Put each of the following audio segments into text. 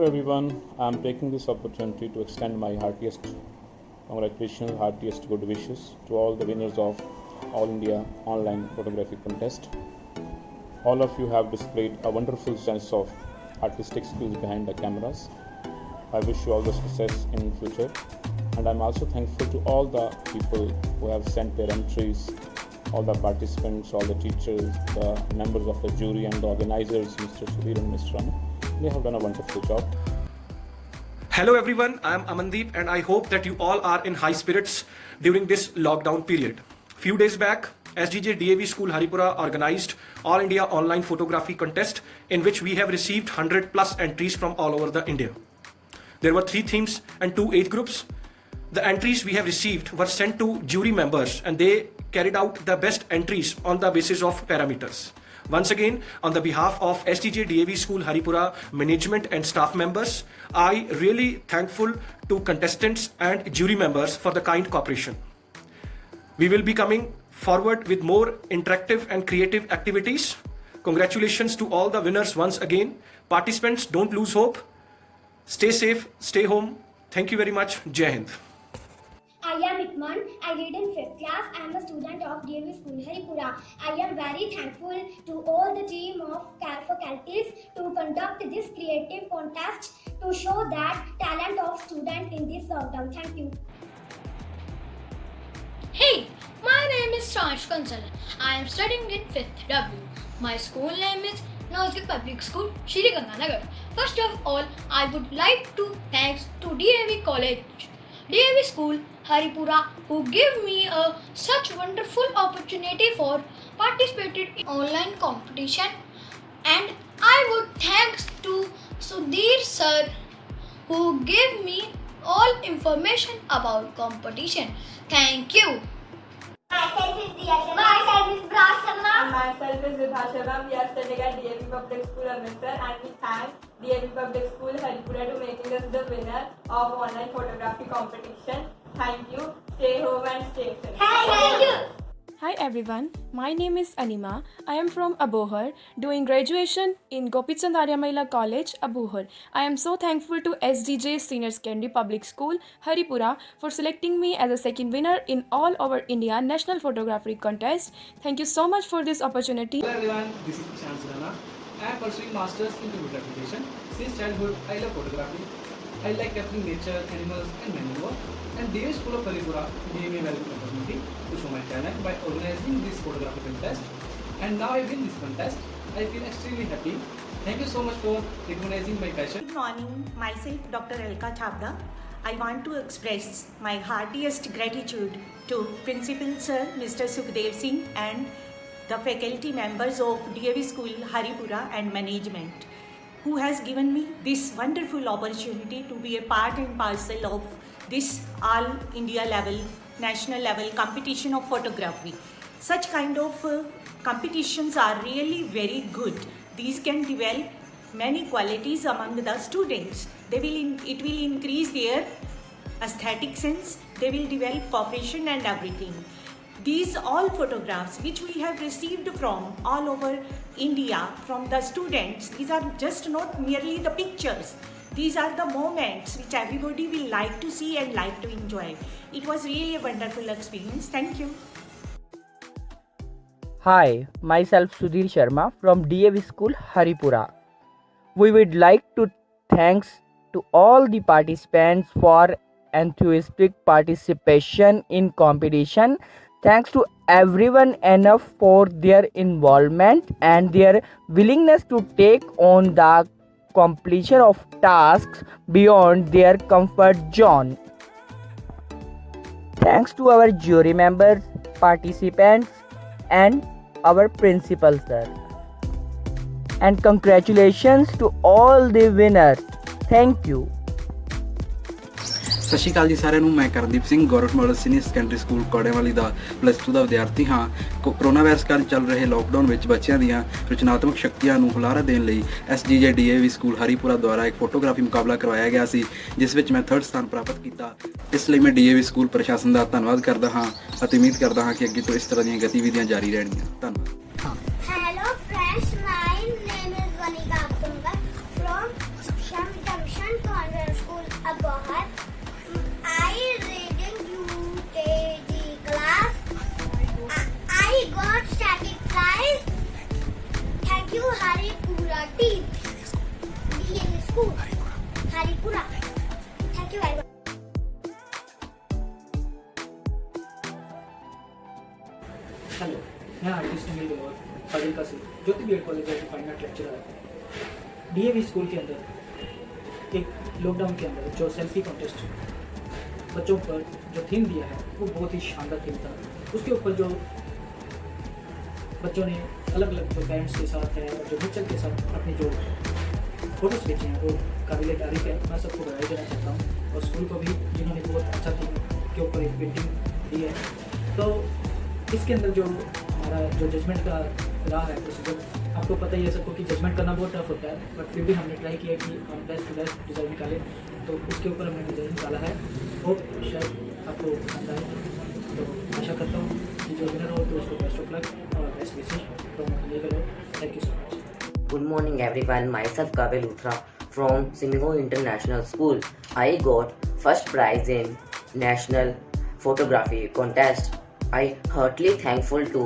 Hello everyone, I am taking this opportunity to extend my heartiest congratulations, heartiest good wishes to all the winners of All India Online Photography Contest. All of you have displayed a wonderful sense of artistic skills behind the cameras. I wish you all the success in future, and I'm also thankful to all the people who have sent their entries, all the participants, all the teachers, the members of the jury and the organizers, Mr. Sudhir and Mr. Aman. They have done a wonderful job. Hello everyone, I am Amandeep and I hope that you all are in high spirits during this lockdown period. Few days back, SGJ DAV School Haripura organized All India Online Photography Contest in which we have received 100 plus entries from all over the India. There were 3 themes and 2 age groups. The entries we have received were sent to jury members and they carried out the best entries on the basis of parameters. Once again, on the behalf of STJ DAV School Haripura management and staff members, I really thankful to contestants and jury members for the kind cooperation. We will be coming forward with more interactive and creative activities. Congratulations to all the winners once again. Participants, don't lose hope. Stay safe, stay home. Thank you very much. Jai Hind. I am Itman. I read in 5th class. I am a student of DAV School Haripura. I am very thankful to all the team of faculties to conduct this creative contest to show that talent of student in this lockdown. Thank you. Hey, my name is Sanj Kansal. I am studying in 5th W. My school name is Nazgit Public School, Shri Ganganagar. First of all, I would like to thanks to DAV College, DAV School Haripura, who gave me such wonderful opportunity for participating in online competition, and I would thanks to Sudhir sir who gave me all information about competition. Thank you. Myself is Diya Sharma. Myself is Braj Sharma. And myself is Vidha Sharma. We are studying at DAV Public School Amritsar and we thank DAV Public School Haripura to making us the winner of online photography competition. Thank you. Stay home and stay safe. Thank you. Hi everyone, my name is Anima. I am from Abohar, doing graduation in Gopichand Aryamaila College, Abohar. I am so thankful to SDJ Senior Secondary Public School, Haripura, for selecting me as a second winner in all over India National Photography Contest. Thank you so much for this opportunity. Hello everyone, this is Ishan Surana. I am pursuing Masters in Computer Application. Since childhood, I love photography. I like capturing nature, animals and manure. And DAV School of Haripura gave me a valuable opportunity to show my talent by organizing this photography contest. And now I win this contest. I feel extremely happy. Thank you so much for recognizing my passion. Good morning, myself Dr. Elka Chabda. I want to express my heartiest gratitude to Principal Sir Mr. Sukhdev Singh and the faculty members of DAV School Haripura and management, who has given me this wonderful opportunity to be a part and parcel of this all India level, national level competition of photography. Such kind of competitions are really very good. These can develop many qualities among the students. It will increase their aesthetic sense. They will develop cooperation and everything. These all photographs which we have received from all over India from the students, these are just not merely the pictures. These are the moments which everybody will like to see and like to enjoy. It was really a wonderful experience. Thank you. Hi, myself Sudhir Sharma from DAV School Haripura. We would like to thanks to all the participants for enthusiastic participation in competition. Thanks to everyone enough for their involvement and their willingness to take on the completion of tasks beyond their comfort zone. Thanks to our jury members, participants and our principal sir. And congratulations to all the winners. Thank you. ਸਤਿ ਸ਼੍ਰੀ ਅਕਾਲ ਜੀ ਸਾਰਿਆਂ ਨੂੰ। ਮੈਂ ਕਰਨਦੀਪ ਸਿੰਘ ਗੌਰਵ model senior secondary school ਕੋੜੇਵਾਲੀ ਦਾ +2 ਦਾ ਵਿਦਿਆਰਥੀ ਹਾਂ। Corona virus ਕਾਰਨ ਚੱਲ ਰਹੇ ਲੋਕਡਾਊਨ ਵਿੱਚ ਬੱਚਿਆਂ ਦੀਆਂ ਰਚਨਾਤਮਕ ਸ਼ਕਤੀਆਂ ਨੂੰ ਹੁਲਾਰਾ ਦੇਣ ਲਈ SGJ DAV ਸਕੂਲ ਹਰੀਪੁਰਾ ਦੁਆਰਾ ਇੱਕ ਫੋਟੋਗ੍ਰਾਫੀ ਮੁਕਾਬਲਾ ਕਰਵਾਇਆ ਗਿਆ ਸੀ, ਜਿਸ ਵਿੱਚ ਮੈਂ 3rd ਸਥਾਨ ਪ੍ਰਾਪਤ ਕੀਤਾ। ਇਸ ਲਈ ਮੈਂ DAV ਸਕੂਲ ਪ੍ਰਸ਼ਾਸਨ ਦਾ ਧੰਨਵਾਦ ਕਰਦਾ ਹਾਂ ਅਤੇ ਉਮੀਦ ਕਰਦਾ ਹਾਂ ਕਿ ਅੱਗੇ ਤੋਂ ਇਸ ਤਰ੍ਹਾਂ ਦੀਆਂ ਗਤੀਵਿਧੀਆਂ ਜਾਰੀ ਰਹਿਣਗੀਆਂ। ਧੰਨਵਾਦ। Hello friends, my name is Vanika Abdullah from Shamjamshid. Government Convent School, Abohar. I read in UKG class. I got static prize. Thank you, Haripura team. DAV School, Haripura. Thank you very much. Hello, मैं artist मिल गौर फाजिल्का से ज्योति BEd college का fine art lecturer है। DAV school के अंदर एक lockdown के अंदर जो सेल्फी कॉन्टेस्ट बच्चों पर जो थीम दिया है वो बहुत ही शानदार थीम था। उसके ऊपर जो बच्चों ने अलग अलग जो पेरेंट्स के साथ है और जो टीचर के साथ अपनी जो फोटोज खींचे हैं वो काबिल तारीफ है। मैं सबको बधाई देना चाहता हूँ और स्कूल को भी जिन्होंने बहुत अच्छा थीम के ऊपर एक पेंटिंग दी है। तो इसके अंदर जो हमारा जो जजमेंट का रहा है प्रोसीजर आपको पता ही है सबको कि जजमेंट करना बहुत टफ होता है, बट फिर भी हमने ट्राई किया कि हम बेस्ट टू बेस्ट डिज़ाइन निकालें। तो उसके ऊपर हमने डिज़ाइन निकाला है, वो शायद आपको पसंद आए। तो आशा करता हूँ कि जो विनर हो तो उसको बेस्ट ऑफ लक और बेस्ट विशेष तो thank you so much. Good morning everyone, myself Kavel Luthra from Singho International School. I got first prize in National Photography Contest. I heartily thankful to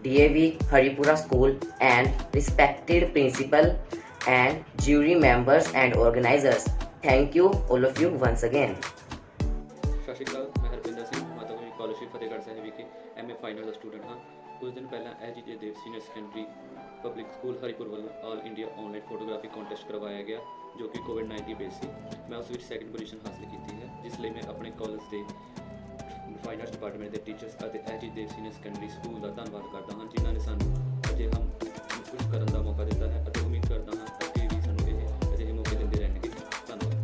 DAV Haripura School and respected principal and jury members and organizers. Thank you all of you once again. ਸਤਿ ਸ਼੍ਰੀ ਅਕਾਲ, ਮੈਂ Harpinder Singh Mata Gujri college Fatehgarh Sahib ਵਿਖੇ MA final ਦਾ student ਹਾਂ। ਕੁਝ ਦਿਨ ਪਹਿਲਾਂ SGJ Dev senior secondary public school Haripur ਵੱਲੋਂ all India online photography contest ਕਰਵਾਇਆ ਗਿਆ ਜੋ ਕਿ ਕੋਵਿਡ-19 ਬੇਸ ਸੀ। ਮੈਂ ਉਸ ਵਿੱਚ ਸੈਕੰਡ ਪੋਜੀਸ਼ਨ ਹਾਸਲ ਕੀਤੀ ਹੈ, ਜਿਸ ਲਈ ਮੈਂ ਆਪਣੇ ਕਾਲਜ ਦੇ ਫਾਈਨ ਆਰਟਸ ਡਿਪਾਰਟਮੈਂਟ ਦੇ ਟੀਚਰਸ ਅਤੇ SGJ Dev senior secondary school ਦਾ ਧੰਨਵਾਦ ਕਰਦਾ ਹਾਂ, ਜਿਨ੍ਹਾਂ ਨੇ ਸਾਨੂੰ ਅਜਿਹਾ ਕੁਝ ਕਰਨ ਦਾ ਮੌਕਾ ਦਿੱਤਾ ਹੈ ਅਤੇ ਉਮੀਦ ਕਰਦਾ ਹਾਂ ਅੱਗੇ ਵੀ ਸਾਨੂੰ ਇਹ ਅਜਿਹੇ ਮੌਕੇ ਦਿੰਦੇ ਰਹਿਣਗੇ। ਧੰਨਵਾਦ।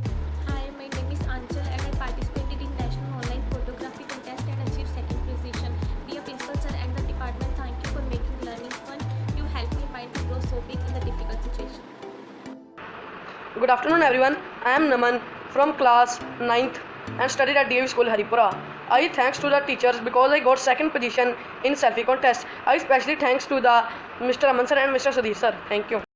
Hi, my name is Anchal and I participated in National Online Photography Contest and achieved second position. Dear Principal Sir and the department, thank you for making learning fun. You helped my mind to grow so big in the difficult situation. Good afternoon everyone, I am Naman from class 9th and studied at DAV School Haripura. I thanks to the teachers because I got second position in selfie contest. I especially thanks to the Mr. Aman sir and Mr. Sudhir sir. Thank you.